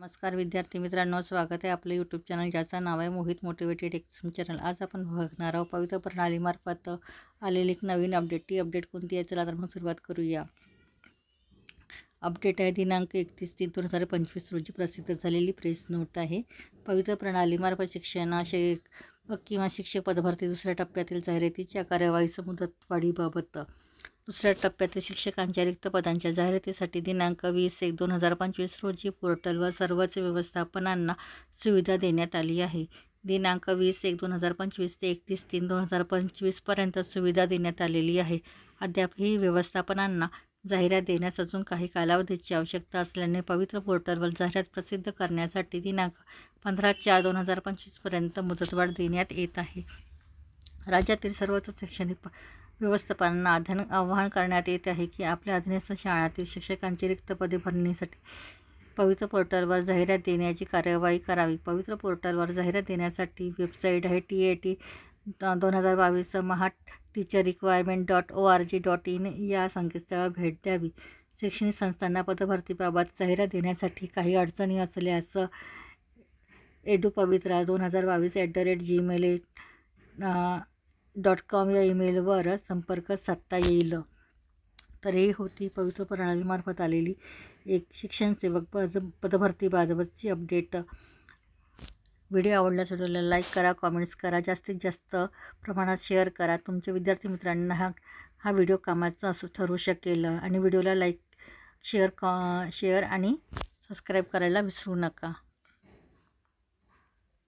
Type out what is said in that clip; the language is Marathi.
नमस्कार विद्यार्थी मित्रांनो, स्वागत आहे आपलं यूट्यूब चॅनल ज्याचं नाव आहे मोहित मोटिवेटेड एक्झाम चॅनल। आज आपण बघणार आहोत पवित्र प्रणालीमार्फत आलेली एक नवीन अपडेट। ती अपडेट कोणती आहे चला तर मग सुरुवात करूया। अपडेट आहे दिनांक 31/3/2025 रोजी प्रसिद्ध झालेली प्रेस नोट आहे। पवित्र प्रणालीमार्फत शिक्षक किंवा शिक्षक पदभरती दुसऱ्या टप्प्यातील जाहिरातीच्या कार्यवाहीस मुदतवाढीबाबत दुसऱ्या टप्प्यातील शिक्षकांच्या रिक्त पदांच्या जाहिरातीसाठी दिनांक 20/1/2025 रोजी पोर्टलवर सर्वच व्यवस्थापनांना सुविधा देण्यात आली आहे। दिनांक 20/1/2025 ते 31/3/2025 पर्यंत सुविधा देण्यात आलेली आहे। अद्यापही व्यवस्थापनांना जाहिरात देण्यास अजून काही कालावधीची आवश्यकता असल्याने पवित्र पोर्टलवर जाहिरात प्रसिद्ध करण्यासाठी दिनांक 15/4/2025 पर्यंत मुदतवाढ देण्यात येत आहे। राज्यातील सर्वच शैक्षणिक व्यवस्थापनांना आवाहन करण्यात येत आहे की आपल्या अधीनस्थ शाळांतील शिक्षकांची रिक्त पदे भरण्यासाठी पवित्र पोर्टलवर जाहिरात देण्याची कार्यवाही करावी। पवित्र पोर्टलवर जाहिरात देण्यासाठी वेबसाईट आहे TAT2022 mahateacherrequirement.org.in या संकेतस्थळावर भेट द्यावी। शैक्षणिक संस्थांना पदभरतीबाबत जाहिरात देण्यासाठी काही अडचणी असल्यास edupavitra2022@gmail.com या ईमेलवर संपर्क साधता येईल। तर ही होती पवित्र प्रणालीमार्फत आलेली एक शिक्षण सेवक पदभरतीबाबतची अपडेट। व्हिडिओ आवडल्यास व्हिडिओला लाईक करा, कॉमेंट्स करा, जास्तीत जास्त प्रमाणात शेअर करा। तुमच्या विद्यार्थी मित्रांना हा व्हिडिओ कामाचा ठरू शकेल। आणि व्हिडिओला लाईक शेअर आणि सबस्क्राईब करायला विसरू नका।